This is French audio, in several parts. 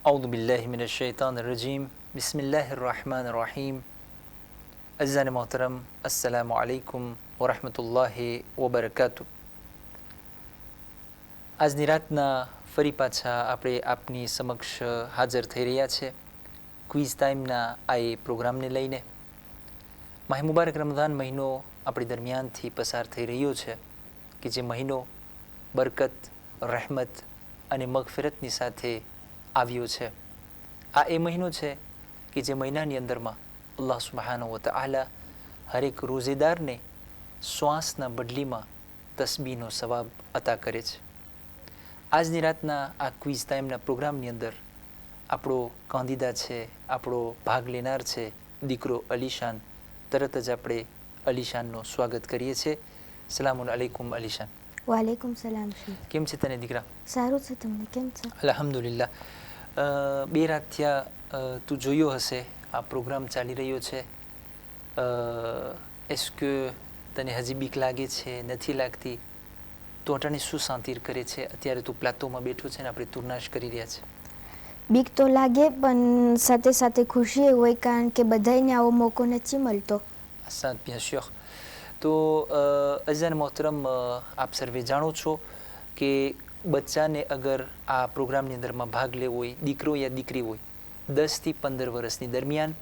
أعوذ بالله من الشيطان الرجيم بسم الله الرحمن الرحيم અઝાન મોહતરમ અસ્સલામુ અલૈકુમ વરહમતુલ્લાહિ વબરકાતુ. આજની રાતના ફરી પાછા આપણે આપની સમક્ષ હાજર થઈ રહ્યા છે ક્વિઝ ટાઈમના આ એ પ્રોગ્રામને લઈને. માહી મુબારક રમઝાન મહિનો આપણી દરમિયાનથી પસાર થઈ રહ્યો છે કે જે મહિનો બરકત, રહેમત અને મગફિરતની સાથે આવ્યો છે. આ એ મહિનો છે કે જે મહિનાની અંદરમાં અલ્લાહ સુબ્હાનહુ વ તઆલા હરેક રોઝેદારને શ્વાસના બદલીમાં તસ્બીહનો સવાબ અતા કરે છે. આજની રાતના આ ક્વિઝ ટાઈમના પ્રોગ્રામની અંદર આપણો કાંદીદા છે, આપણો ભાગ લેનાર છે દીકરો અલીશાન. તરત જ આપણે અલીશાનનું સ્વાગત કરીએ છીએ. સલામુન અલૈકુમ અલીશાન. વાલેકુમ સલામ. કેમ છે તને દીકરા? સારું છે. તમને કેમ છે? અલ્હમ્દુલિલ્લાહ. બે રાત થયા તું જોયો હશે આ પ્રોગ્રામ ચાલી રહ્યો છે. એસ કે તને હજી બીક લાગે છે, નથી લાગતી? તો અટાણે શું શાંતિ કરે છે? અત્યારે તું પ્લાટોમાં બેઠો છે ને આપણે તુર્નાશ કરી રહ્યા છે. બીક તો લાગે પણ સાથે સાથે ખુશી હોય કારણ કે બધાને આવો મોકો નથી મળતો. સાત bien sûr. તો અઝાન મોહતરમ આપ સર્વે જાણો છો કે બચ્ચાને અગર આ પ્રોગ્રામની અંદરમાં ભાગ લેવો હોય, દીકરો યા દીકરી હોય 10 થી 15 વર્ષની દરમિયાન,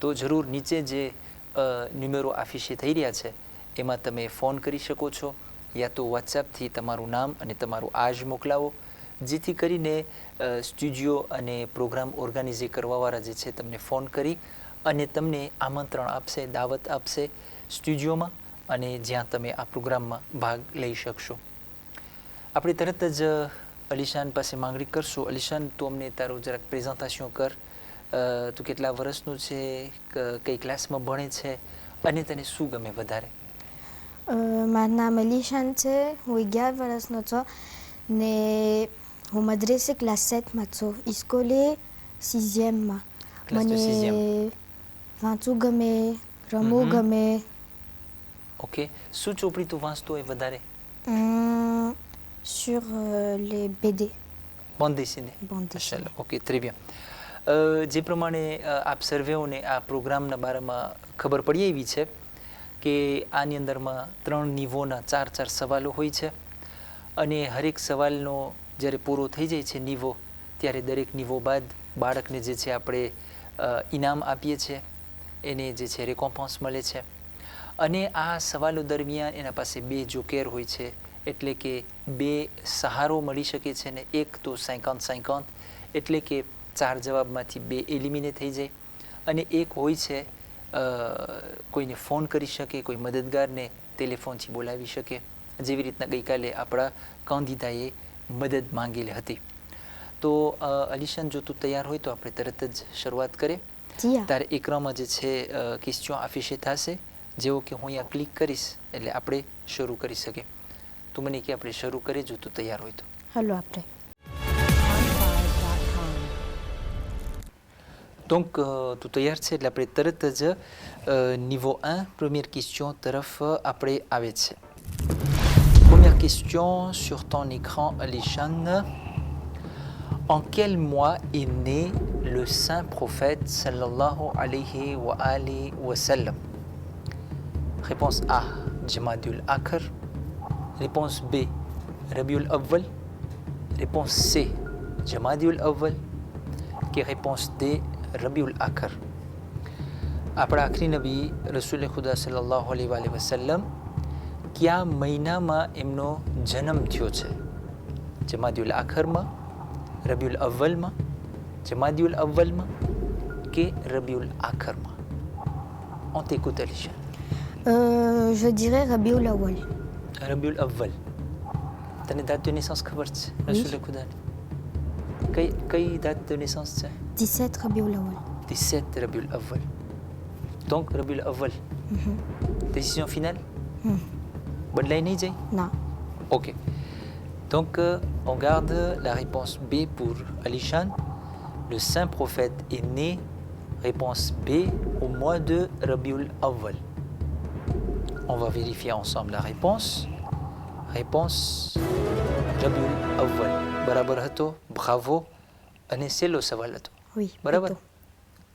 તો જરૂર નીચે જે ન્યુમેરો આફિશે થઈ રહ્યા છે એમાં તમે ફોન કરી શકો છો યા તો વોટ્સએપથી તમારું નામ અને તમારું આજ મોકલાવો, જેથી કરીને સ્ટુડિયો અને પ્રોગ્રામ ઓર્ગેનાઇઝ કરવાવાળા જે છે તમને ફોન કરી અને તમને આમંત્રણ આપશે, દાવત આપશે સ્ટુડિયોમાં, અને જ્યાં તમે આ પ્રોગ્રામમાં ભાગ લઈ શકશો. આપણે તરત જ અલીશાન પાસે માંગણી કરશું. અલીશાન, તું અમને તારું જરાક પ્રેઝન્ટેશન કર. તું કેટલા વર્ષનું છે, કઈ ક્લાસમાં ભણે છે અને તને શું ગમે વધારે? મારું નામ અલીશાન છે. હું 11 વર્ષનો છું ને હું મદ્રેસે ક્લાસ 7માં છું. ઇસ્કોલે 6th મને વાંચવું ગમે, રમવું ગમે. ઓકે. શું ચોપડી તું વાંચતો હોય વધારે? sur les BD. Bande dessinée. Bande. Okay, très bien. જે પ્રમાણે આપ સર્વેઓને આ પ્રોગ્રામના બારામાં ખબર પડી એવી છે કે આની અંદરમાં 3 નિવોના 4 સવાલો હોય છે અને હરેક સવાલનો જ્યારે પૂરો થઈ જાય છે નિવો, ત્યારે દરેક નિવો બાદ બાળકને જે છે આપણે ઇનામ આપીએ છીએ, એને જે છે રેકોમ્પન્સ મળે છે. અને આ સવાલો દરમિયાન એના પાસે 2 જોકેર હોય છે, એટલે કે 2 સહારો મળી શકે છે ને એક તો 50-50, એટલે કે 4 જવાબમાંથી 2 એલિમિનેટ થઈ જાય. અને એક હોય છે કોઈને ફોન કરી શકે, કોઈ મદદગારને ટેલિફોનથી બોલાવી શકે, જેવી રીતના ગઈકાલે આપણા કાંદીદાએ મદદ માંગેલી હતી. તો અલીશાન, જો તું તૈયાર હોય તો આપણે તરત જ શરૂઆત કરીએ. તારે એકરામાં જે છે ક્વેશ્ચન આફિશે થશે. જેવો કે હું અહીંયા ક્લિક કરીશ એટલે આપણે શરૂ કરી શકીએ. તું મને કે આપણે શરૂ કરીએ જો તું તૈયાર હોય તો. હાલો આપણે. Donc તું તૈયાર છે એટલે આપણે તરત જ niveau 1 première question તરફ આપણે આવે છે. Première question sur ton écran, Alishan. En quel mois est né le saint prophète sallallahu alayhi wa sallam? Réponse A, Jamadul Akhir. Réponse B, Rabiul Awwal. Réponse C, Jamadul Awwal. Qui réponse D, Rabiul Akhir. આપણા આખરી નબી રસૂલ ખુદા સલ્લલ્લાહુ અલૈહિ વસલ્લમ કયા મહિનામાં એમનો જન્મ થયો છે? જમાદિયુલ આખરમાં, રબિયુલ અવ્વલમાં, જમાદિયુલ અવ્વલમાં કે રબિયુલ આખરમાં? On t'écoute, Alisha. Je dirais Rabiul Awwal. રબિયુલ અવ્વલ. તને date de naissance ખબર છે રસૂલ ખુદાની? કઈ date de naissance છે? 17 Rabiul Awwal. 17 Rabiul Awwal. Donc Rabiul Awwal. Décision finale? બદલાઈ નહીં જાય? Non. Okay. Donc, on garde la réponse B pour Alishan. Le saint prophète est né, réponse B, au mois de Rabiul Awwal. On va vérifier ensemble la réponse. Réponse Rabiul Awwal. Barabar hato, bravo. Aneselo savalato. Oui, Barabar. plutôt.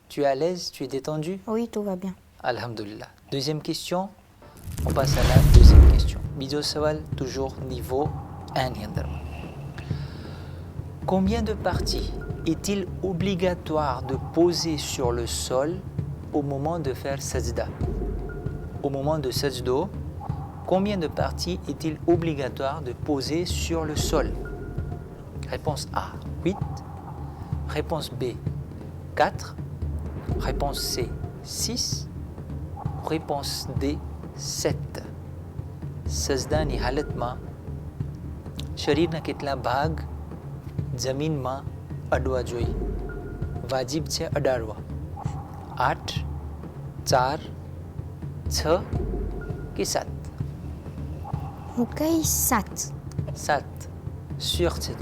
Tu es à l'aise, tu es détendu? Oui, tout va bien. Alhamdulillah. Deuxième question. On passe à la deuxième question. Bijo Sawal, toujours niveau 1 yandarma. Combien de parties est-il obligatoire de poser sur le sol au moment de faire sajda? Au moment de sajdo, combien de parties est-il obligatoire de poser sur le sol? Réponse A, 8. Réponse B, 4. Réponse C, 6. Réponse D, 7. Sajda ની હાલતમાં શરીરના કેટલા ભાગ જમીનમાં અડવા જોઈએ? વાજિબ છે અડાડવા. 8, 4, 6 કે 7? Ok, 7. 7. Sûr છે?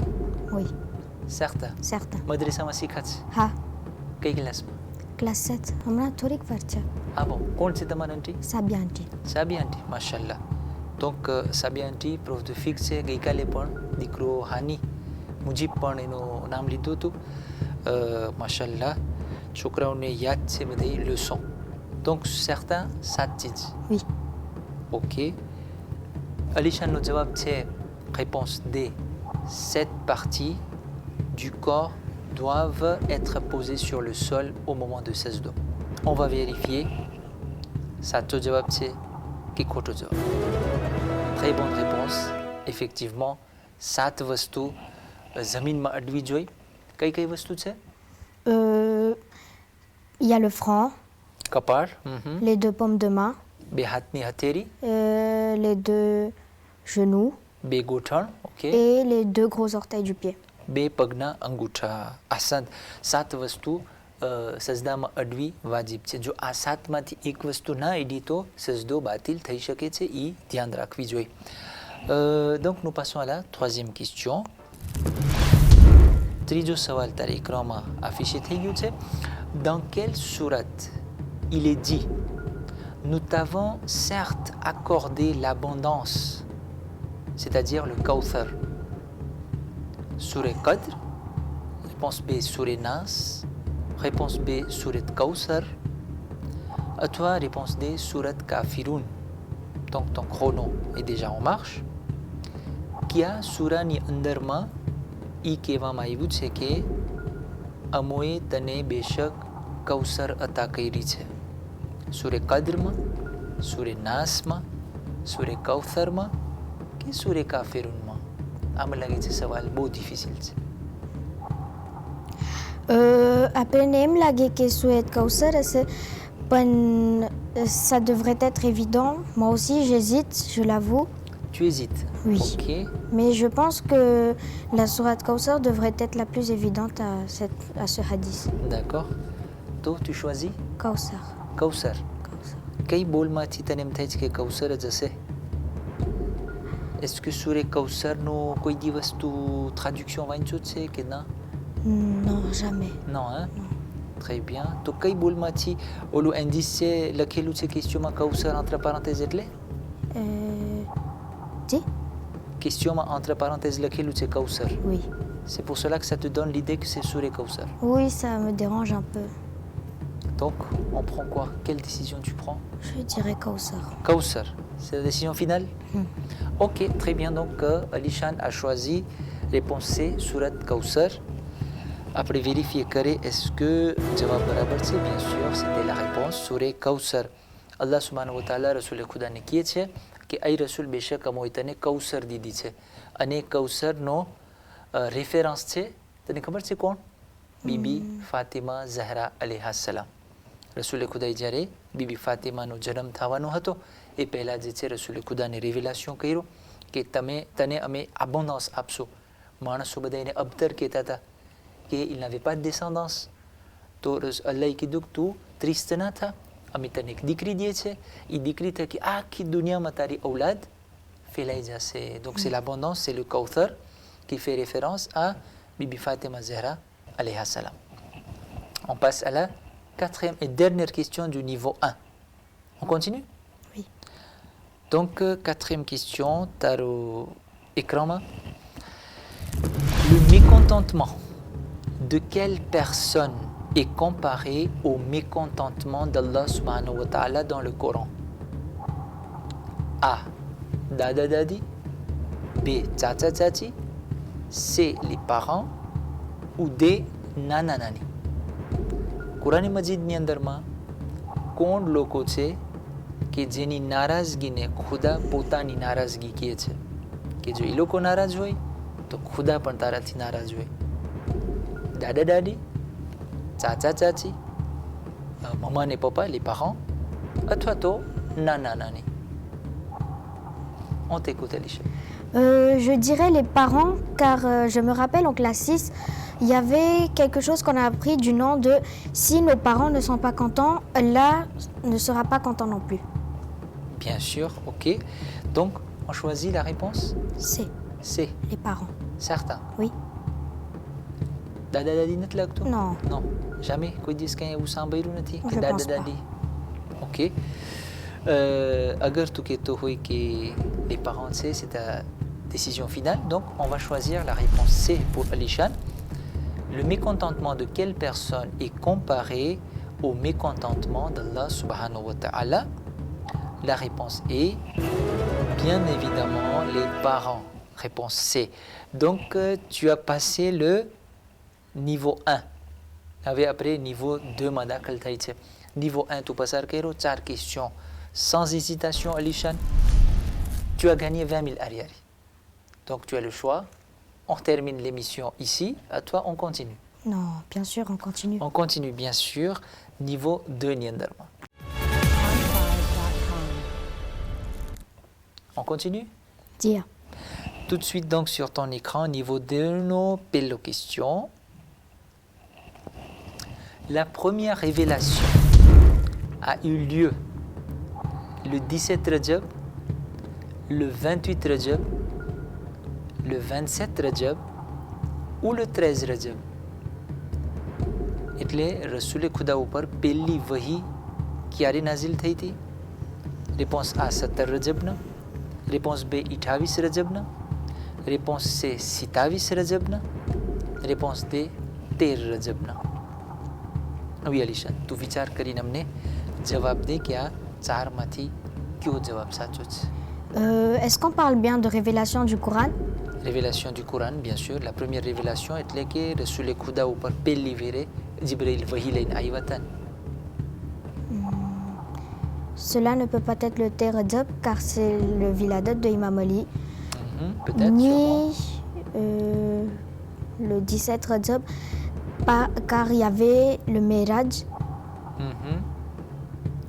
Oui, Certain. certain. મદ્રેસામાં શીખા છે? હા, કઈ ક્લાસમાં? classe 7. હમણાં થોડીક વાર છે. Ah bon, કોણ છે તમારા આંટી? Sabia auntie. સાબી આંટી, માશાલ્લાહ. donc સાબી આંટી prof de fixe છે. ગઈકાલે પણ દીકરો હાની મુજીબ પણ એનું નામ લીધું હતું. માશાલ્લાહ, છોકરાઓને યાદ છે બધી leçon. donc certains સાચી. Oui. ok. અલીશાનનો જવાબ છે réponse D. 7 parties du corps doivent être posées sur le sol au moment de sajda. On va vérifier. સાચો જવાબ છે કે ખોટો જવાબ? Très bonne réponse. Effectivement, 7 વસ્તુ જમીનમાં અડવી જોઈએ. કઈ વસ્તુ છે? Il y a le front, કપાળ, les deux paumes de main, બે હાથની હથેળી, les deux genoux બે ગોઠણ, okay, et les deux gros orteils du pied. બે પગના અંગૂઠા. આસાન. 7 વસ્તુ સજદામાં અડવી વાજિબ છે. જો આ 7માંથી એક વસ્તુ ના અડી તો સજદો બાતિલ થઈ શકે છે. એ ધ્યાન રાખવી જોઈએ. donc nous passons à la troisième question. ત્રીજો સવાલ તારા એકરામાં affiché થઈ ગયું છે. Dans quelle sourate il est dit nous t'avons certes accordé l'abondance, c'est-à-dire le Kawthar? Sourate Qadr. Réponse B, Sourate Nas. Réponse B, Sourate Kawthar. À toi, réponse D, Sourate Kafirun. Donc ton chrono est déjà en marche. Kia Surah ni અંદરમાં ઈ કહેવામાં આવ્યું છે કે અમોએ તને બેશક કૌસર અતા કરી છે? સૂરે કદ્રમાં, સૂરે નાસમાં, સૂરે કૌસરમાં કે સૂરે કાફિરુનમાં? આમાં લાગે છે સવાલ બહુ ડિફિસિલ છે. Après, aime la que souhaite Kauser, ça devrait être évident. Moi aussi, j'hésite, je l'avoue. Tu hésites? Oui. Ok. Mais je pense que la sourate Kauser devrait être la plus évidente à ce hadith. D'accord. Toi, tu choisis? Kauser. કૌસર. કઈ બોલમાંથી તને એમ થાય છે કે કૌસર જ હશે? Est-ce que સૂરે કૌસરનો કોઈ દિવસ તું traduction વાંચ્યો છે કે ના? Non, jamais. Non, hein? Très bien. તો કઈ બોલમાંથી ઓલું indice છે લખેલું છે ક્વેશ્ચનમાં કૌસર entre parenthèses એટલે? Si? Questionમાં entre parenthèses લખેલું છે કૌસર. Oui. C'est pour cela que ça te donne l'idée que c'est સૂરે કૌસર. Oui, ça me dérange un peu. Donc, on prend quoi? Quelle décision tu prends? Je dirais Kauser. Kawthar, c'est la décision finale? Ok, très bien. Donc, Alishan a choisi réponse C, Surat Kawthar. Après vérifier carré, est-ce que Jawab barabar c'est? Bien sûr, c'était la réponse, Surat Kawthar. Allah subhanahu wa ta'ala Rasul Khuda ne kiye છે કે ai Rasul બેશક અમોએ તને કૌસર દીધી છે. અને કૌસરનો રેફરન્સ છે તને ખબર છે કોણ? બીબી ફાતિમા ઝહરા અલૈહા સલામ. રસૂલ ખુદાએ જ્યારે બીબી ફાતિમાનો જન્મ થવાનો હતો એ પહેલાં જે છે રસૂલ ખુદાને રિવેલાશન કર્યું કે તને અમે abondance આપશું. માણસો બધા એને અબતર કહેતા હતા કે il n'avait pas de descendance. તો અલ્લાહે કીધું કે તું ત્રીસ્ત ના થા, અમે તને એક દીકરી દઈએ છે. એ દીકરી થકી આખી દુનિયામાં તારી ઔલાદ ફેલાઈ જશે. Donc c'est l'abondance, c'est le Kawthar qui fait référence à Bibi Fatima Zahra alayha salam. On passe à la quatrième et dernière question du niveau 1. On continue? Oui. Donc quatrième question, Taro Ikrama. Le mécontentement de quelle personne est comparé au mécontentement d'Allah subhanahu wa ta'ala dans le Coran? A. Dada Dadi. B. Tata Tati. C. Les parents. Ou D. Nana Nani. Quran મજીદની અંદરમાં કોણ લોકો છે કે જેની નારાજગીને ખુદા પોતાની નારાજગી કહે છે કે જો એ લોકો નારાજ હોય તો ખુદા પણ તારાથી નારાજ હોય. દાદા દાદી, ચાચા ચાચી, મમ્મા ને પપ્પા, les parents, અથવા તો નાના નાની. On t'écoute, Alicia. Je dirais les parents, car je me rappelle en classe 6, il y avait quelque chose qu'on a appris du nom de si nos parents ne sont pas contents, Allah ne sera pas content non plus. Bien sûr, ok. Donc, on choisit la réponse? C'est C. les parents. Certain. Oui. દાદા દાદી નથી લાગતું? Non. Non, jamais કોઈ દિવસ કંઈ એવું સાંભળ્યું નથી કે Je દાદા pense pas. દાદી? Ok. Agar tu kehto hoy que les parents c'est ta décision finale, donc on va choisir la réponse C pour Alishan. Le mécontentement de quelle personne est comparé au mécontentement d'Allah subhanahu wa ta'ala? La réponse est bien évidemment les parents. Réponse C. Donc tu as passé le niveau 1. Avec après niveau 2 માં દાખલ થાય છે. Niveau 1 tu passes à 4 questions sans hésitation Alishan. Tu as gagné 20 000 arrière. Donc tu as le choix. On termine l'émission ici. À toi, on continue. Non, bien sûr, on continue. On continue bien sûr. Niveau 2 Nienderma. On continue? Dire. Tout de suite donc sur ton écran, niveau 2, nos belles questions. La première révélation a eu lieu le 17 Rajab, le 28 Rajab, le 27 Rajab ou le 13 Rajab. એટલે રસૂલે ખુદા ઉપર પહેલી વહી ક્યારે નાઝિલ થઈ હતી? Réponse A 17 રજબના, réponse B 28 રજબના, réponse C 27 રજબના, réponse D 13 રજબના. Oui Alishan, તું વિચાર કરીને અમને જવાબ દે કે આ ચારમાંથી કયો જવાબ સાચો છે? Est-ce qu'on parle bien de révélation du Coran? Révélation du Coran, bien sûr. La première révélation est que Rasoul Khuda ou par Pelivere, Jibril Vahilain Aïwatan. Cela ne peut pas être le Rajab car c'est le Viladat de Imam Ali. Peut-être, Ni le 17 Rajab car il y avait le Miraj.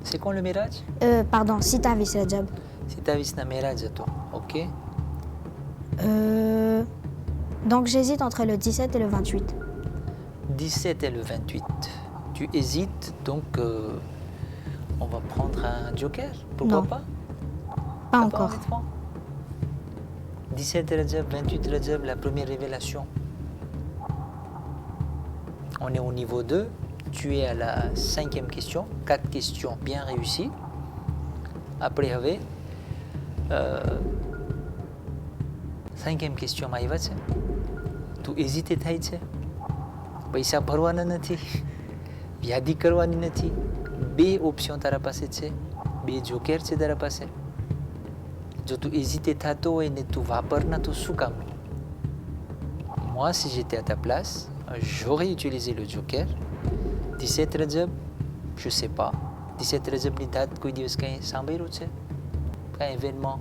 C'est quand le Miraj? Pardon, Sitavis Rajab. Sitavis na Miraj, toi. Ok. Donc j'hésite entre le 17 et le 28. 17 et le 28. Tu hésites, donc on va prendre un joker. Pourquoi Non. pas? Pas encore. 17 Rajab, 28 Rajab, la première révélation. On est au niveau 2. Tu es à la 5e question. 4 questions bien réussies. Après, il y avait 5e question માં આવ્યા છે. તું હેઝિટેટ થાય છે? પૈસા ભરવાના નથી, યાદી કરવાની નથી. 2 ઓપ્શન તારા પાસે છે, 2 જોકેર છે તારા પાસે. જો તું હેઝિટેટ થતો હોય ને તું વાપરના તો શું કામ? Moi, si j'étais à ta place, j'aurais utilisé le joker. 17 Rajab, je sais pas. 17 Rajabની date કોઈ દિવસ કંઈ સાંભળ્યું છે? કાંઈ événement?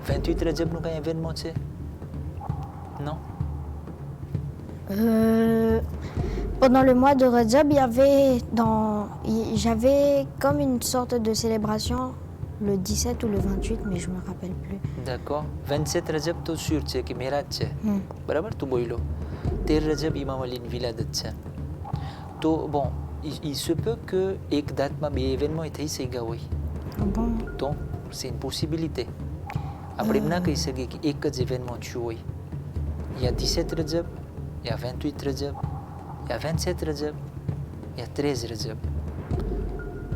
28 Rajabનું કાંઈ événement છે? Non. Pendant le mois de Rajab, j'avais comme une sorte de célébration le 17 ou le 28, mais je me rappelle plus. D'accord. 27 Rajab તો sûr છે કે મેરાજ છે. બરાબર તું બોલ્યો. 13 Rajab Imam Aliની વિલાદત છે. તો bon, il se peut que એક દાતમાં 2 événements થઈ ગયા હોય. Bon. Donc c'est une possibilité. આપણે એમ ના કહી શકીએ કે એક જ ઇવેન્ટમાં થયું હોય. Il y a 17 Rajab, il y a 28 Rajab, il y a 27 Rajab, il y a 13 Rajab.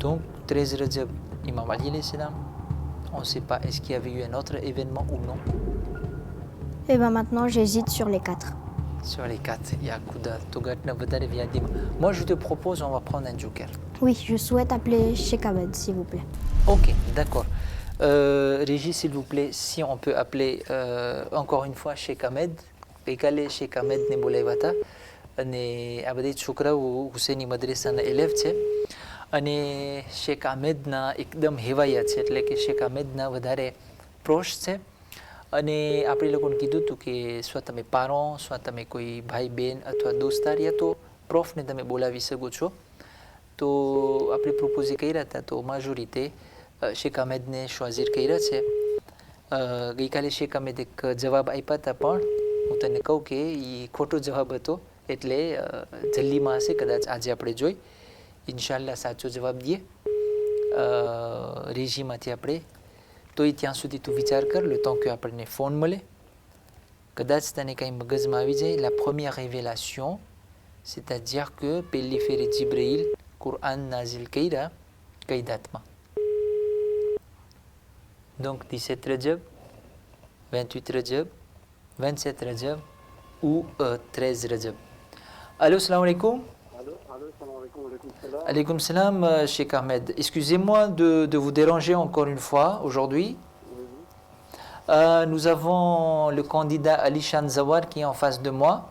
Donc 13 Rajab, Imam Ali alayhi salam, on ne sait pas est-ce qu'il y avait eu un autre événement ou non. Et ben maintenant, j'hésite sur les 4. Sur les 4, il y a Kouda, Togatna, Badar et Viadim. Moi je te propose, on va prendre un joker. Oui, je souhaite appeler Sheikh Ahmed, s'il vous plaît. Ok, d'accord. Régis, s'il vous plaît, si on peut appeler encore une fois Sheikh Ahmed. ગઈકાલે શેખ અહમેદને બોલાવ્યા હતા અને આ બધી છોકરાઓ હુસેની મદ્રેસાના એલેફ છે અને શેખ અહમેદના એકદમ હેવાયા છે, એટલે કે શેખ અહમેદના વધારે પ્રોશ છે અને આપણે લોકોને કીધું હતું કે સ્વ તમે પારો સ્વ તમે કોઈ ભાઈ બહેન અથવા દોસ્તાર યા તો પ્રોફને તમે બોલાવી શકો છો. તો આપણે પ્રપોઝ કર્યા હતા તો માજોરિતે શેખ અહમેદને શ્વાઝીર કર્યા છે. ગઈકાલે શેખ અહમેદ એક જવાબ આપ્યા હતા પણ હું તને કહું કે એ ખોટો જવાબ હતો, એટલે જલ્દીમાં હશે, કદાચ આજે આપણે જોઈ ઇન્શાલ્લાહ સાચો જવાબ દઈએ રેજીમાંથી આપણે. તો એ ત્યાં સુધી તું વિચાર કર લે તો કે આપણને ફોન મળે, કદાચ તને કંઈ મગજમાં આવી જાય. La première révélation, c'est-à-dire que પહેલી ફેરે જિબ્રાઈલ કુરઆન નાઝિલ કર્યા કઈ દાતમાં? Donc 17 Rajab, 28 Rajab, 27 Rajab ou 13 Rajab. Allô, salam alaikum. Allô, salam alaikum, salam. Alaikum salam, Sheikh Ahmed. Excusez-moi de vous déranger encore une fois aujourd'hui. Oui. Nous avons le candidat Ali Shan Zawad qui est en face de moi.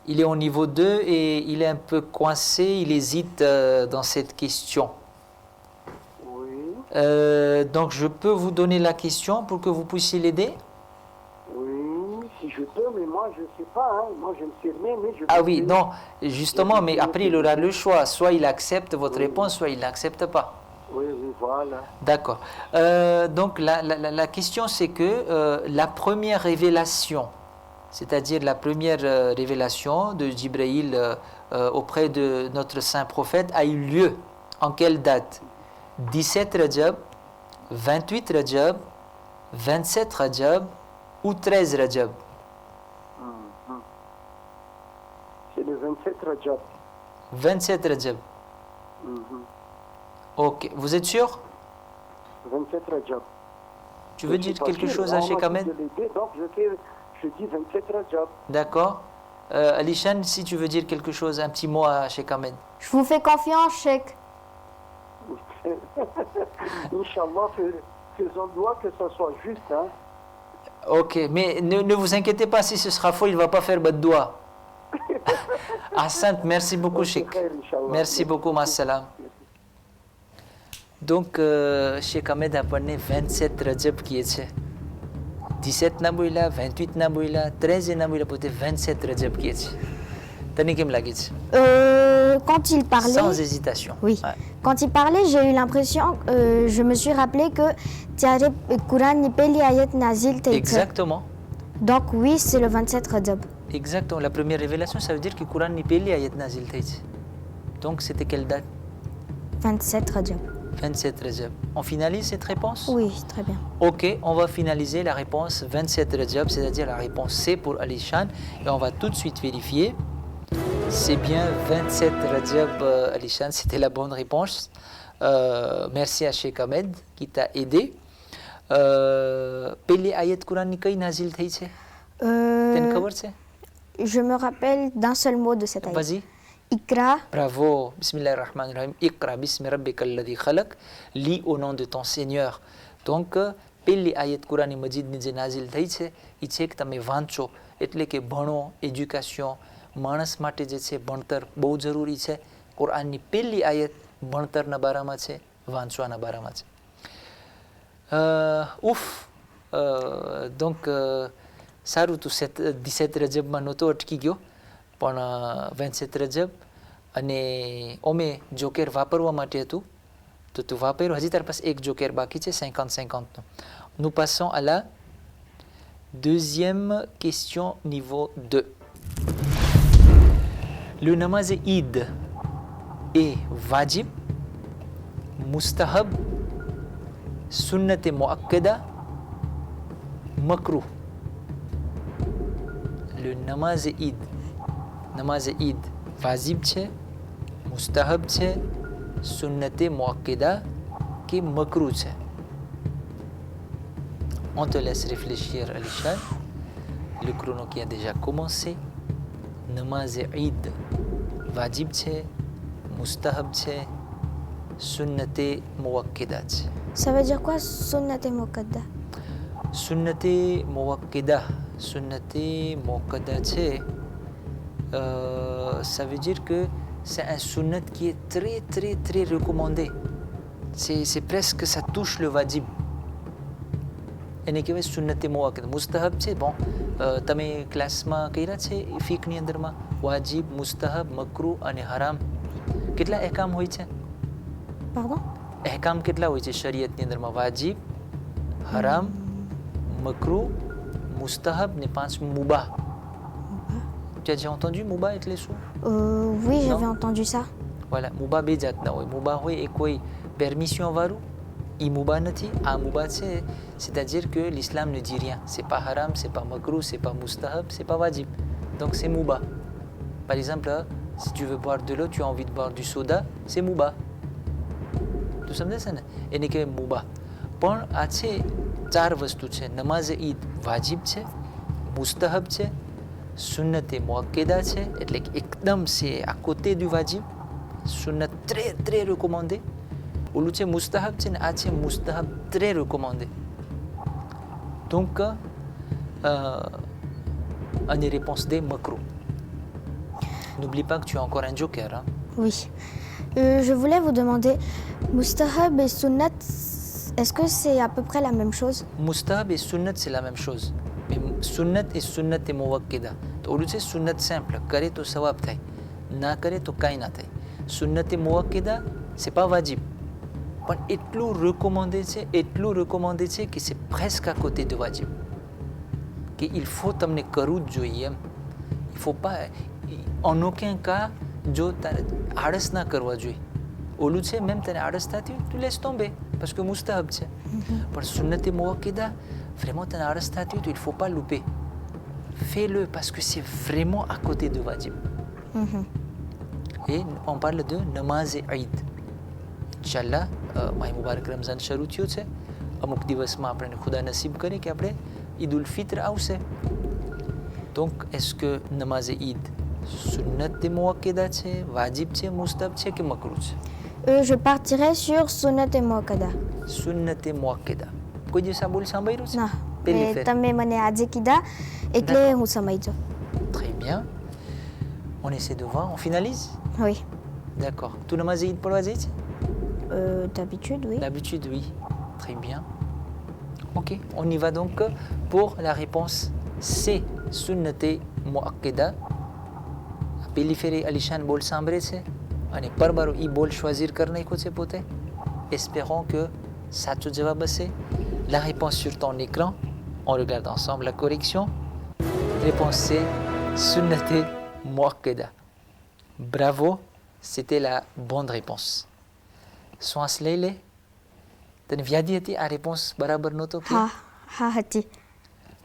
Il est au niveau 2 et il est un peu coincé, il hésite dans cette question. Oui. Donc je peux vous donner la question pour que vous puissiez l'aider? Oui, si je peux, mais moi je ne sais pas. Hein. Moi je ne sais rien, mais je Ah peux oui, essayer. non, justement, mais après il aura le choix. Soit il accepte votre réponse, soit il n'accepte pas. Oui, voilà. D'accord. Donc la question c'est que la première révélation, c'est-à-dire la première révélation de Jibril auprès de notre saint prophète a eu lieu en quelle date? 17 Rajab, 28 Rajab, 27 Rajab ou 13 Rajab? C'est le 27 Rajab. 27 Rajab. Ok. Vous êtes sûr? 27 Rajab. Tu veux Je dire suis pas quelque sûr. chose à On m'a Sheikh dit Ahmed? de l'aider, donc je dis 27 Rajab. D'accord. Ali Shan, si tu veux dire quelque chose, un petit mot à Sheikh Ahmed. Je vous fais confiance, Sheikh. Inch'Allah, faisons doigt que ça soit juste. Hein. Ok, mais ne vous inquiétez pas, si ce sera faux, il ne va pas faire baddoua. Ahsant, merci beaucoup, Sheikh. Merci beaucoup, ma salam. Donc, Sheikh Ahmed a parlé 27 Rajab qui est 17 ના બોલ્યા, 28 ના બોલ્યા, 13 ના બોલ્યા, પોતે 27 Rajab qui est. તને કેમ લાગે છે? Quand il parlait... Sans hésitation. Oui. Ouais. Quand il parlait, j'ai eu l'impression, je me suis rappelé que Tiare Quran ni peli ayat nazil teitse. Exactement. Donc oui, c'est le 27 Rajab. Exactement. La première révélation, ça veut dire que le Coran n'est pas lié à ayat nazil teitse. Donc c'était quelle date? 27 Rajab. 27 Rajab. On finalise cette réponse? Oui, très bien. Ok, on va finaliser la réponse 27 Rajab, c'est-à-dire la réponse C pour Ali Shan. Et on va tout de suite vérifier. C'est bien 27 Rajab, Ali Shan, c'était la bonne réponse. Merci à Sheikh Ahmed qui t'a aidé. Peli ayat Quran ni kai nazil થઈ છે? તને ખબર છે? Je me rappelle d'un seul mot de cette ayat. Vas-y. Ikra. Bravo. Bismillahirrahmanirrahim. Iqra bismi rabbika alladhi khalaq. Lis au nom de ton Seigneur. Donc, પહેલી આયત કુરાની મજીદની જે નાઝિલ થઈ છે એ છે કે તમે વાંચો, એટલે કે ભણો, એજ્યુકેશન, માણસ માટે જે છે ભણતર બહુ જરૂરી છે. કુરાનની પહેલી આયત ભણતરના બારામાં છે, વાંચવાના બારામાં છે. ઓફ donc સારું તું 17 રજબમાં નહોતો અટકી ગયો, પણ 27 રજબ અને ઓમે જોકેર વાપરવા માટે હતું તો તું વાપર્યો. હજી તાર પાસે એક જોકેર બાકી છે 50-50 નું. Nous passons à la deuxième question niveau 2. Le namaz Eid est wajib, mustahab, sunnat muakkada makruh. Le namaz Eid. Namaz Eid વાજિબ છે, મુસ્તહબ છે, સુન્નતે મુઅક્કદા કે મકરૂહ છે. On te laisse réfléchir, Alishan. Le chrono qui a déjà commencé. Namaz Eid વાજિબ છે, મુસ્તહબ છે, સુન્નતે મુઅક્કદા છે. Ça veut dire quoi, sunnat et muqadda? Sunnate muwakkida. Sunnate muwakkida છે, ça veut dire que c'est un sunnat qui est très très très recommandé. C'est presque, ça touche le wajib. એને કહેવાય સુન્નતે મુવાક્કદા. મુસ્તહબ છે, bon, તમે ક્લાસમાં કર્યા છે ફિકની અંદરમાં વાજિબ, મુસ્તહબ, મકરૂહ અને હરામ. કેટલા અહેકામ હોય છે? Pardon? અહેકામ કેટલા હોય છે શરીયતની અંદરમાં? વાજિબ, હરામ, મકરૂહ, મુસ્તહબ ને પાંચમું મુબાહ. Tu as déjà entendu મુબાહ એટલે શું? Oui, Non. j'avais entendu ça. Voilà, મુબાહ બે જાતના હોય. મુબાહ હોય એ કોઈ permission વાળું, એ મુબાહ નથી. આ મુબાહ છે, c'est-à-dire que l'islam ne dit rien. C'est pas haram, c'est pas makruh, c'est pas mustahab, c'est pas wajib. Donc c'est mubah. Par exemple, si tu veux boire de l'eau, tu as envie de boire du soda, c'est mubah. Tu સમજે છે ને? એને કહેવાય મુબાહ. પણ આ છે ચાર વસ્તુ છે. નમાઝ ઈદ વાજિબ છે, મુસ્તહબ છે, સુન્નતે મુઅક્કદા છે, એટલે કે એકદમ c'est à côté du wajib, સુન્નત très très recommandé. ઓલું છે મુસ્તહબ છે ને આ છે મુસ્તહબ très recommandé. Donc અને réponse D, makruh. N'oublie pas que tu as encore un joker. Hein? Oui. Je voulais vous demander, mustahab et sunnat, est-ce que c'est à peu près la même chose? Mustahab et sunnat c'est la même chose. Mais sunnat et sunnat et muwakkida. તો ઓલું છે સુન્નત સિમ્પલ, કરે તો સવાબ થાય, ના કરે તો કાંઈ ના થાય. સુન્નત એ મુઅક્કદા c'est pas wajib. પણ એટલું recommandé છે કે c'est presque à côté de wajib. કે il faut તમને કરવું જ જોઈએ એમ. Il faut pas, en aucun cas, જો તારે આળસ ના કરવા જોઈએ. ઓલું છે મેમ તને આળસ થતી હોય, tu laisses tomber parce que મુસ્તહબ છે. પણ સુન્નત એ મુઅક્કદા, vraiment તને આળસ થતી હોય તો il faut pas louper. Fais-le parce que c'est vraiment à côté de wajib. Et on parle de namaz Eid. Inch'Allah, Mahi મુબારક રમઝાન શરૂ થયું છે. અમુક દિવસમાં આપણે ખુદા નસીબ કરે કે આપણે ઈદ ઉલ ફિત્ર આવશે. Donc, est-ce que namaz Eid sunnat muakkada છે, વાજિબ છે, મુસ્તહબ છે કે મકરૂહ છે? Je partirais sur sunnat et muqadda. સુન્નત મુઅક્કદા. કોઈ દિવસ આ બોલ સાંભળ્યું છે? ના, પહેલી mais ફેર. તમે મને આજે કીધા એટલે D'accord. હું સમજ્યો. Très bien. On essaie de voir. On finalise? Oui. D'accord. Tout namaz Eid પઢવા જાય છે? D'habitude, oui. D'habitude, oui. Très bien. Ok, on y va donc pour la réponse C, sunnate muakkada. Périphérie Alishan bol sambre છે અને પરબારો ઈ બોલ choisir કરી નાખ્યો છે પોતે. Espérons que સાચો જવાબ હશે. La réponse sur ton écran. On regarde ensemble la correction. Réponse C, sunnate muakkada. Bravo, c'était la bonne réponse. શ્વાસ લઈ લે. તને વ્યાધિ હતી આ રેસ્પોન્સ બરાબર નહોતો કે? હા હતી.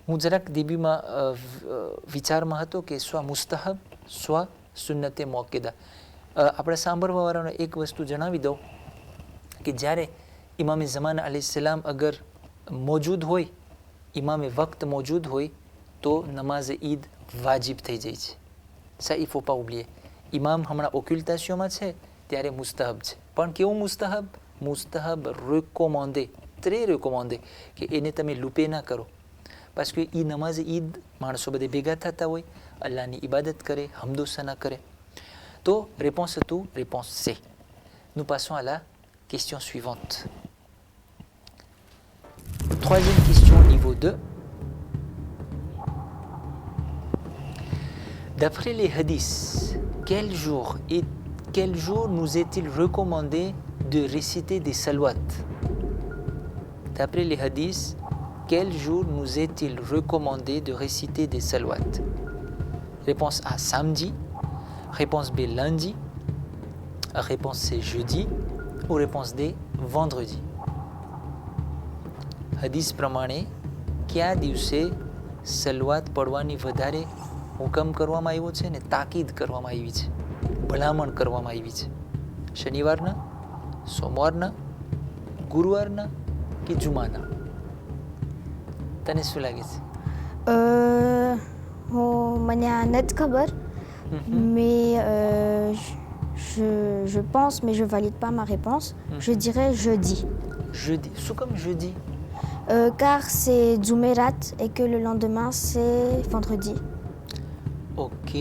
હું જરાક દીબીમાં વિચારમાં હતો કે સ્વા મુસ્તહબ સ્વા સુન્નતે મુઅક્કદા. આપણે સાંભળવાવાળાને એક વસ્તુ જણાવી દઉં કે જ્યારે ઇમામે ઝમાન અલૈહિસ્સલામ અગર મોજૂદ હોય, ઇમામે વક્ત મોજૂદ હોય તો નમાઝ ઈદ વાજિબ થઈ જાય છે. Ça il faut pas oublier. ઇમામ હમણાં ઓક્યુલ્ટાશિયોમાં છે ત્યારે મુસ્તહબ છે. પણ કેવું મુસ્તહબ? મુસ્તહબ recommandé, très recommandé, કે એને તમે લૂપે ના કરો. parce que ઈ નમાઝ ઈદ માણસો બધે ભેગા થતા હોય, અલ્લાહની ઇબાદત કરે, હમદો સના કરે. તો réponse હતું réponse C. Nous passons à la question suivante. Troisième question niveau 2. D'après les hadiths, quel jour nous est-il recommandé de réciter des salawats? D'après les hadiths, quel jour nous est-il recommandé de réciter des salawats? Réponse A, samedi. Réponse B, lundi. Réponse C, jeudi. Ou réponse D, vendredi. Hadith પ્રમાણે કયા દિવસે સલવાત પડવાની વધારે હુકમ કરવામાં આવ્યો છે ને તાકીદ કરવામાં આવી છે, ભલામણ કરવામાં આવી છે? શનિવારના, સોમવારના, ગુરુવારના કે જુમાના? તને શું લાગે છે? મને આ નથી ખબર, mais je pense, mais je valide pas ma réponse. Je dirais jeudi. Jeudi. શું comme jeudi? Car c'est Jumerat et que le lendemain c'est vendredi. Ok.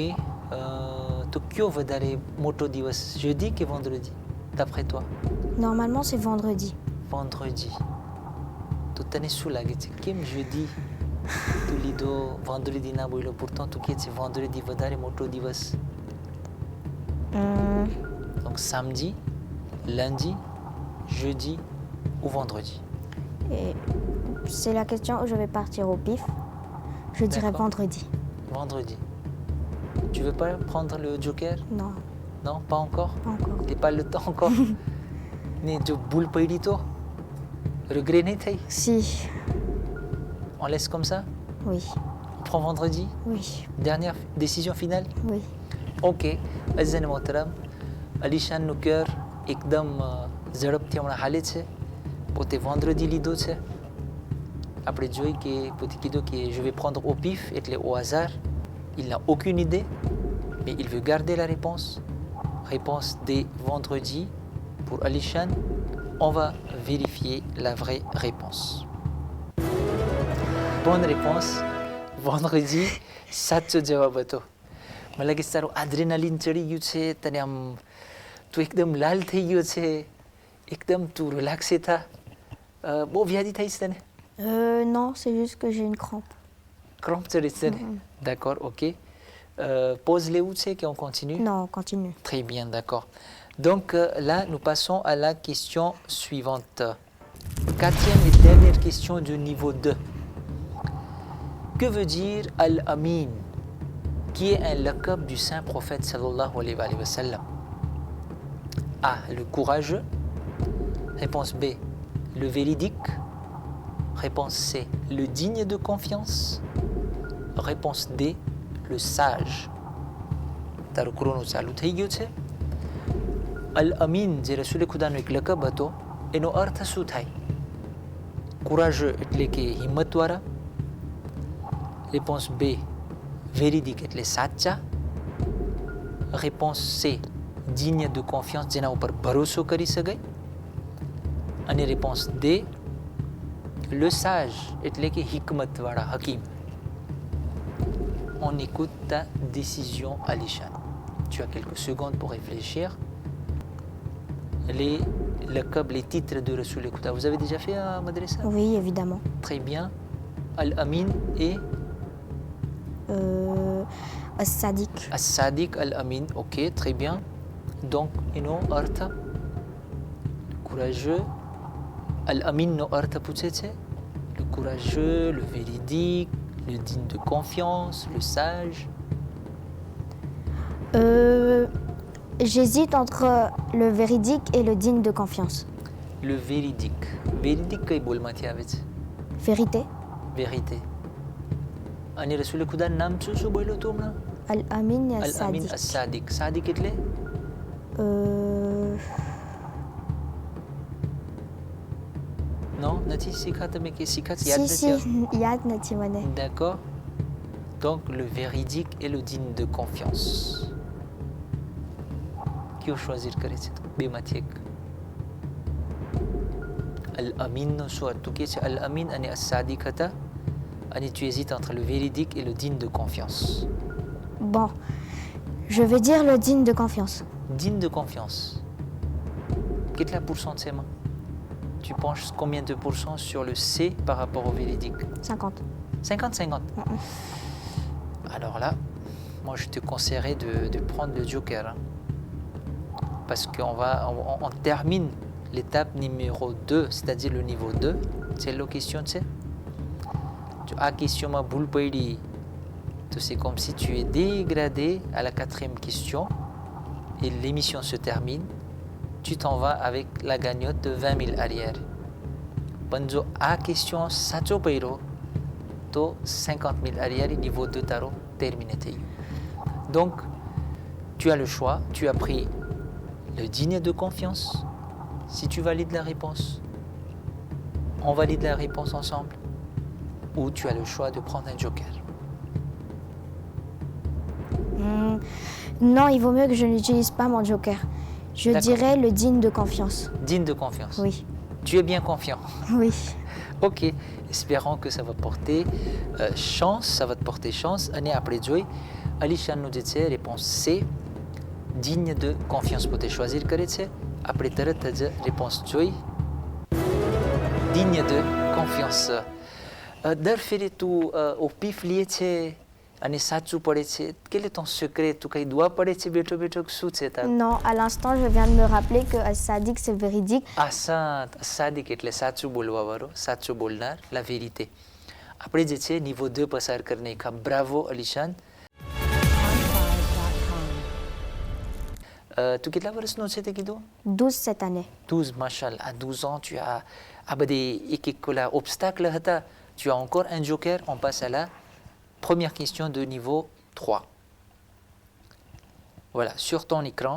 તો કયો વધારે મોટો દિવસ, jeudi કે vendredi d'après toi? Normalement c'est vendredi. Vendredi. તો તને શું લાગે છે કેમ jeudi તું લીધો, vendredi ના બોલ્યો? pourtant તું કહે છે vendredi વધારે મોટો દિવસ. Donc samedi, lundi, jeudi ou vendredi? Et c'est la question où je vais partir au pif. Je dirais D'accord. vendredi. Vendredi. Tu veux pas prendre le joker? Non, Non, pas encore? pas encore. Il n'est pas le temps encore? ને જો ભૂલ પડી તો regret નહીં થઈ? Si, On laisse comme ça? oui, On prend vendredi? oui, Dernière décision finale? oui. Ok. અઝીઝાન મોહતરમ, અલીશાનનું ક્યોર એકદમ ઝડપથી હમણાં હાલે છે. પોતે vendredi લીધો છે. આપણે જોઈ કે પોતે કીધું કે je vais prendre au pif, એટલે au hasard. Il n'a aucune idée, mais il veut garder la réponse. Réponse dès vendredi pour Alishan. On va vérifier la vraie réponse. Bonne réponse. Vendredi, સાચો જવાબ હતો. મને લાગે તારું આડ્રેનાલિન ચડી ગયું છે, તને આમ તું એકદમ લાલ થઈ ગયો છે, એકદમ તું રિલેક્સે થા. બહુ વ્યાધિ થઈ છે તને? Non, c'est juste que j'ai une crampe. ક્રોમ્પ ચડી છે તને? D'accord, ok. Pause léou, c'est qu'on continue? Non, continue. Très bien, d'accord. Donc là, nous passons à la question suivante. Quatrième et dernière question du niveau 2. Que veut dire Al-Amin, qui est un laqab du saint prophète sallallahu alayhi wa sallam? A. Le courageux. Réponse B. Le véridique. Réponse C. Le digne de confiance. Réponse D. Le sage. તારું ક્રોનો ચાલુ થઈ ગયો છે. અલ અમીન જે રસૂલે ખુદાનો એક લકબ હતો, એનો અર્થ શું થાય? courageux એટલે કે હિંમતવાળા. Réponse B. véridique એટલે સાચા. Réponse C. digne de confiance જેના ઉપર ભરોસો કરી શકાય. અને réponse D. le sage એટલે કે હિકમતવાળા, હકીમ. On écoute ta décision, Alishan. Tu as quelques secondes pour réfléchir. Les titres de Rasoul Khuda. Vous avez déjà fait à Madrasa? Oui, évidemment. Très bien. Al-Amin et As-Sadiq. As-Sadiq, Al-Amin. Ok, très bien. Donc, ino artha courageux. Al-Amin no artha poutsetse. Le courageux, le véridique, le digne de confiance, le sage. J'hésite entre le véridique et le digne de confiance. Le véridique. Véridique kay bolmati આવે છે? Vérité. Vérité. અને રસૂલ ખુદા નામ શું બોલ્યો તો હમણાં? Al-Amin et Al-Amin As-Sadiq. As-Sadiq. Sadiq એટલે? Non, નથી શીખા તમે કે શીખા યાદ Si, si, નથી? yad નથી મને. D'accord. Donc le véridique et le digne de confiance. કયો choisir કરે છે? બેમાંથી એક. Al-Amin નો શું હતું કે છે? Al-Amin અને As-Sadiq હતા. Et tu hésites entre le véridique et le digne de confiance. Bon, je vais dire le digne de confiance. Digne de confiance. Quel est le pourcentage? Tu penches combien de pourcents sur le C par rapport au véridique? 50. 50-50. Alors là, moi je te conseillerais de prendre le joker. Hein. Parce qu'on termine l'étape numéro 2, c'est-à-dire le niveau 2. C'est la question, tu sais? À question ma boule paydi, c'est comme si tu es dégradé à la 4e question et l'émission se termine. Tu t'en vas avec la cagnotte de 20 000 arrière. Panjo à question sacho payro, pronto 50 000 ariari niveau 2 tarot terminé. Donc, tu as le choix, tu as pris le digne de confiance. Si tu valides la réponse, on valide la réponse ensemble. Ou tu as le choix de prendre un joker. Non, il vaut mieux que je n'utilise pas mon joker. Je D'accord. dirais le digne de confiance. Digne de confiance. Oui, Tu es bien confiant. oui. Ok, espérons que ça va porter chance, ça va te porter chance. Année après Joy, Alishan nous dit réponse C, digne de confiance pour te choisir. Après réponse Joy, digne de confiance. Dar फेरि तू ओपीफ लिए छे અને સાચું પડે છે કેટલે ton secret તું કઈ દુઆ પડે છે બેઠો બેઠો શું છે તાર Non, à l'instant, je viens de me rappeler que Sadik, c'est véridique. Azad સાદિક એટલે સાચું બોલવા વાળો સાચું બોલનાર la vérité આપણે જે છે niveau 2 પસાર કરીને એક bravo Alishan tu કેટલા વર્ષનો છે તે કીધું 12 cette année. 12 machallah à 12 ans tu as આ બધી એક કોલા obstacle હતા tu as encore un joker on passe à la première question de niveau 3 voilà sur ton écran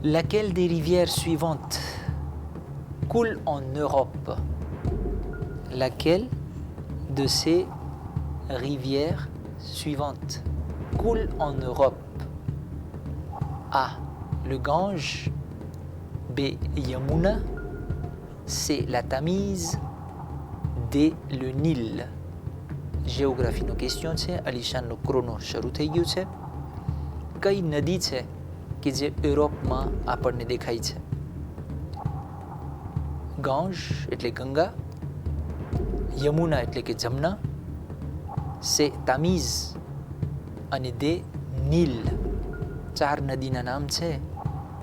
laquelle des rivières suivantes coule en Europe laquelle de ces rivières suivantes coule en Europe A. Le Gange B. Yamuna C. La Tamise D. Le Nil géographie nos questions છે અલીશાન નો ક્રોનો શરૂ થઈ ગયું છે કઈ નદી છે કે જે યુરોપમાં આપણને દેખાય છે ગાંજ એટલે ગંગા યમુના એટલે કે જમના છે તામીઝ અને દે નીલ ચાર નદીના નામ છે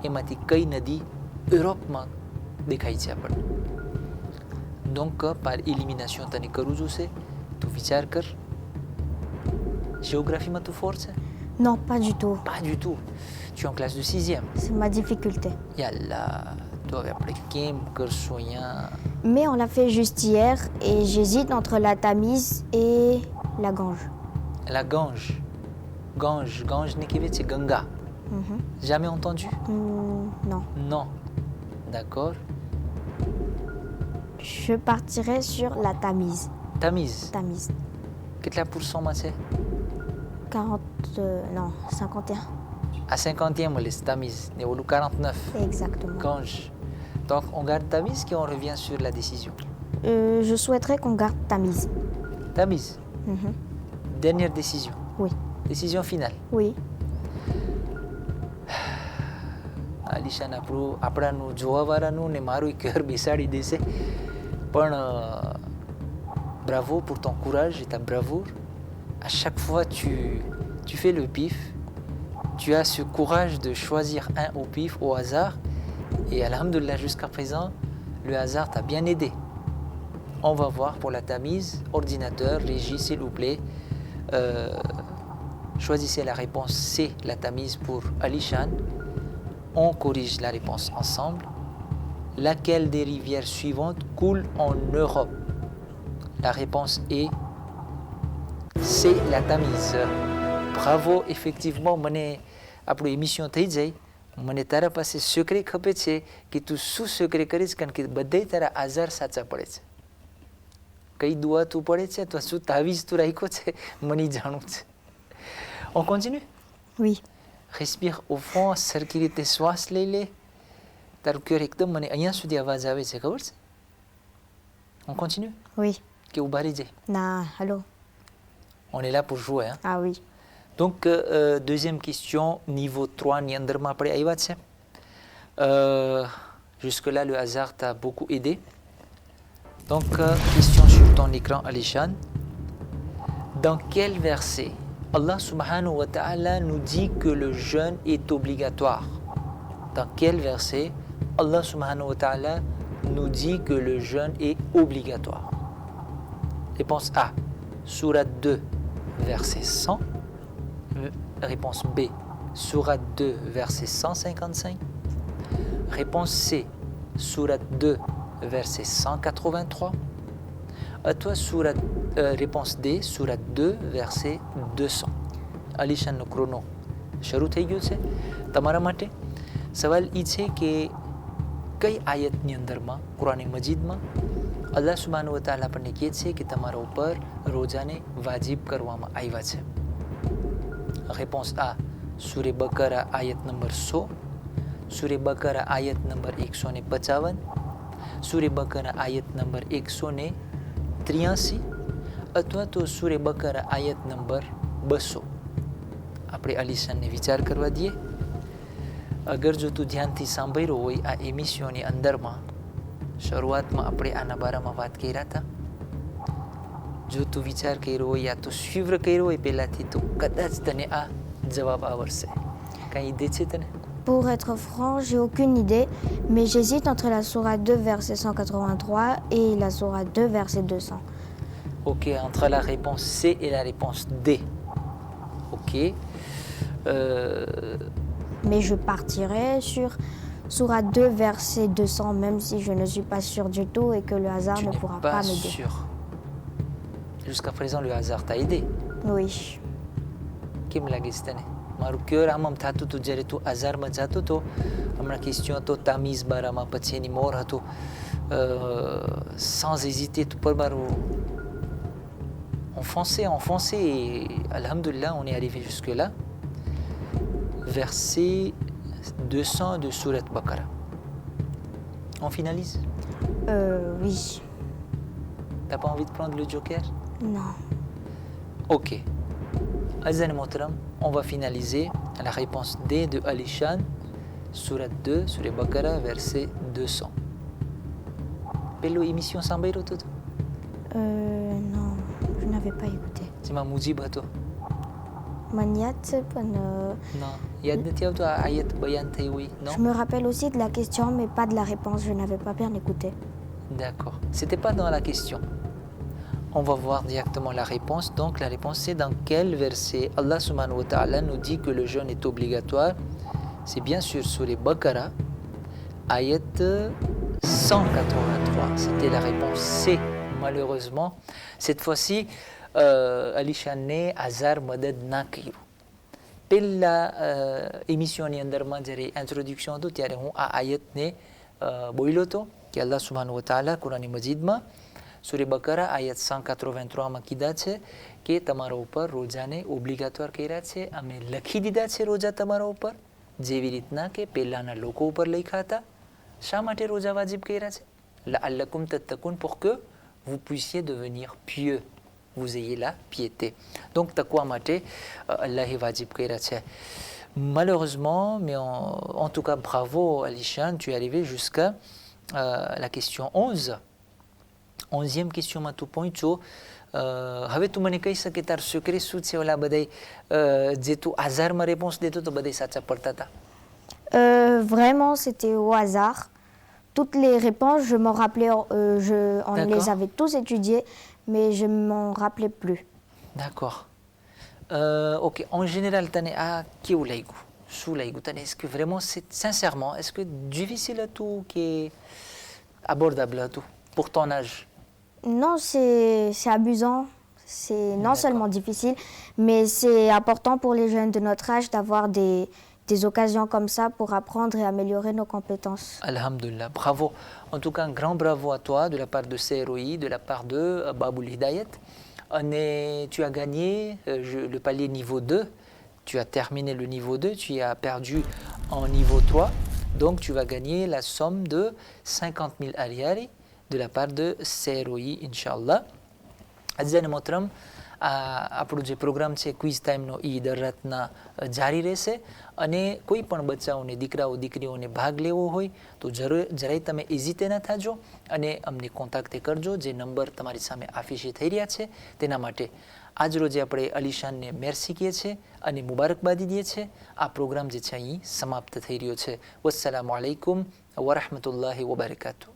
એમાંથી કઈ નદી યુરોપમાં દેખાય છે આપણને donc par élimination તને કરવું જોશે તું વિચાર કર géographie માં તું fort છે Non, pas du tout. pas du tout tu es en classe de 6e C'est ma difficulté. yalla તો હવે આપણે કેમ કરશું અહીંયા Mais on l'a fait juste hier et j'hésite entre la Tamise et la Gange. la Gange Gange ne keve c'est Ganga Mhm. jamais entendu Non. non d'accord Je partirais sur la Tamise. Tamise Tamise. કેટલા pourcentમાં છે 40... non, 51. à 50e on laisse Tamise et au 49 Exactement. Gange donc on garde Tamise et on revient sur la décision Je souhaiterais qu'on garde Tamise. Tamise Mhm. dernière décision Oui. décision finale Oui. આલિશાન આપણાનું જોવાવાળાનું ને મારું ઘર બેસાડી દેશે પણ bravo pour ton courage et ta bravoure à chaque fois tu fais le pif tu as ce courage de choisir un au pif au hasard et alhamdoulilah jusqu'à présent le hasard t'a bien aidé on va voir pour la Tamise ordinateur régie s'il vous plaît choisissez la réponse C la Tamise pour Alishan on corrige la réponse ensemble. Laquelle des rivières suivantes coule en Europe? La réponse est c'est la Tamise. Bravo, effectivement, મને આપણું એમિશન થઈ જાય મને તારા પાસે secret ખપે છે કે તું શું secret કરીશ કારણ કે બધાય તારા આઝાર સાચા પડે છે કઈ દુઆ તું પડે છે તો શું તાવીજ તું રાખ્યો છે મને જાણવું છે on continue Oui. respire au fond સરખી રીતે શ્વાસ લઈ લે તારું cœur એકદમ મને અહીંયા સુધી અવાજ આવે છે ખબર છે on continue Oui. કે ઉભા રહી જાય Nah, allô. on est là pour jouer hein? Ah oui. donc deuxième question niveau 3 ની અંદરમાં આપણે આવ્યા છે jusque là le hasard t'a beaucoup aidé donc question sur ton écran Alishan dans quel verset Allah subhanahu wa ta'ala nous dit que le jeûne est obligatoire. Dans quel verset Allah subhanahu wa ta'ala nous dit que le jeûne est obligatoire? Réponse A, Sourate 2, verset 100. Réponse B, Sourate 2, verset 155. Réponse C, Sourate 2, verset 183. અથવા réponse D, surat 2, verset 200. અલીશાનનો ક્રોનો શરૂ થઈ ગયો છે તમારા માટે. સવાલ એ છે કે કઈ આયતની અંદરમાં કુરાન મજીદમાં અલ્લાહ સુબ્હાનહુ વ તઆલા આપણને કહે છે કે તમારા ઉપર રોજાને વાજિબ કરવામાં આવ્યા છે? réponse A, સૂરે બકરા આયત નંબર 100, સૂરે બકરા આયત નંબર 155, સૂરે બકરા આયત નંબર 183 અથવા તો સૂરે બકરા આયત નંબર 200. આપણે અલીશાનને વિચાર કરવા દઈએ. અગર જો તું ધ્યાનથી સાંભળ્યો હોય આ એમિશનની અંદરમાં શરૂઆતમાં આપણે આના બારામાં વાત કર્યા હતા. જો તું વિચાર કર્યો હોય યા તો શિવ્ર કર્યો હોય પહેલાંથી તો કદાચ તને આ જવાબ આવડશે. કાંઈ idée છે તને? Pour être franc, j'ai aucune idée, mais j'hésite entre la sourate 2, verset 183 et la sourate 2, verset 200. Ok, entre la réponse C et la réponse D. Ok. Mais je partirai sur sourate 2, verset 200, même si je ne suis pas sûre du tout et que le hasard Tu ne n'es pourra pas pas m'aider. sûr. Jusqu'à présent, le hasard t'a aidé. Oui. કેમ લાગે છે તને? મારું ક્યોર આમ થતું હતું જ્યારે તું આઝારમાં જતો હતો. હમણાં ક્વેશ્ચન હતો તામીઝ બારામાં, પછી એની મોર હતું. Sans hésiter, tout par maru. Enfoncé et alhamdoulilah, on est arrivé jusque-là. Verset 200 de Surat Baqara. On finalise? Oui. T'as pas envie de prendre le joker? Non. Ok. Azan Mohtram, on va finaliser la réponse D de Alishan, Surat 2, Surat Baqara, verset 200. Pello émission Sambairo tout? Non, je n'avais pas écouté. C'est ma Moujib à toi? Maniat, Non. Yad નથી આવતો આ આયત બયાન થઈ હોય? Non. je me rappelle aussi de la question, mais pas de la réponse. Je n'avais pas bien écouté. D'accord. C'était pas dans la question. On va voir directement la réponse. Donc la réponse c'est dans quel verset Allah subhanahu wa ta'ala nous dit que le jeûne est obligatoire? C'est bien sûr sur les Baqara, ayat 183. C'était la réponse C. Malheureusement, cette fois-ci, Alishane Azar Madad Nakiru. Pella émission ni અંદરમાં જ્યારે introduction હતું ત્યારે હું આ આયતને બોલ્યો હતો કે અલ્લાહ સુબ્હાનહુ વ તઆલા કુરાન મજીદમાં સૂરે બકરા આયત 183 માં કીધા છે કે તમારા ઉપર રોજાને ઓબ્લિગાટોર કર્યા છે. અમે લખી દીધા છે રોજા તમારા ઉપર જેવી રીતના કે પહેલાના લોકો ઉપર લખ્યા હતા. શા માટે રોજા વાજિબ કર્યા છે? લઅલ્લકુમ તત્તકૂન, pour que vous puissiez devenir pieux, vous ayez la piété. Donc taqwa mate Allah est wajib kaira છે. Malheureusement, mais en tout cas bravo Alishan, tu es arrivé jusqu'à la question 11. 11e question માં તું પહોંચ્યો. હવે તું મને કહી શકે તાર secret શું છે? ઓલા બધાય જે તું હાજારમાં réponse દેતો તો બધાય સાચા પડતા હતા? Vraiment, c'était au hasard. Toutes les réponses, je m'en rappelais, on les avait tous étudiées, mais je ne m'en rappelais plus. D'accord. Ok, en général, tane a કેવું લાગ્યું? શું લાગ્યું તને? Est-ce que vraiment, sincèrement, est-ce que difficile à tout qui est abordable à tout pour ton âge? Non, c'est amusant. C'est non seulement difficile, mais c'est important pour les jeunes de notre âge d'avoir des occasions comme ça pour apprendre et améliorer nos compétences. Alhamdulillah, bravo. En tout cas, un grand bravo à toi de la part de CROI, de la part de Baboul Hidayat. Tu as gagné le palier niveau 2, tu as terminé le niveau 2, tu as perdu en niveau 3, donc tu vas gagner la somme de 50 000 ariari de la part de CROI, Inch'Allah. Azan Motram, આપણો જે પ્રોગ્રામ છે ક્વિઝ ટાઈમનો એ દર રાતના જારી રહેશે અને કોઈ પણ બચ્ચાઓને દીકરાઓ દીકરીઓને ભાગ લેવો હોય તો જરાય તમે હેઝિટેટ ના થાજો અને અમને કોન્ટેક્ટ કરજો. જે નંબર તમારી સામે આફિશે થઈ રહ્યા છે તેના માટે આજ રોજે આપણે અલીશાનને મેર્સી કહીએ છીએ અને મુબારકબાદી દઈએ છીએ. આ પ્રોગ્રામ જે છે અહીં સમાપ્ત થઈ રહ્યો છે. વસ્સલામુ અલૈકુમ વરહમતુલ્લાહિ વબરકાતુહ.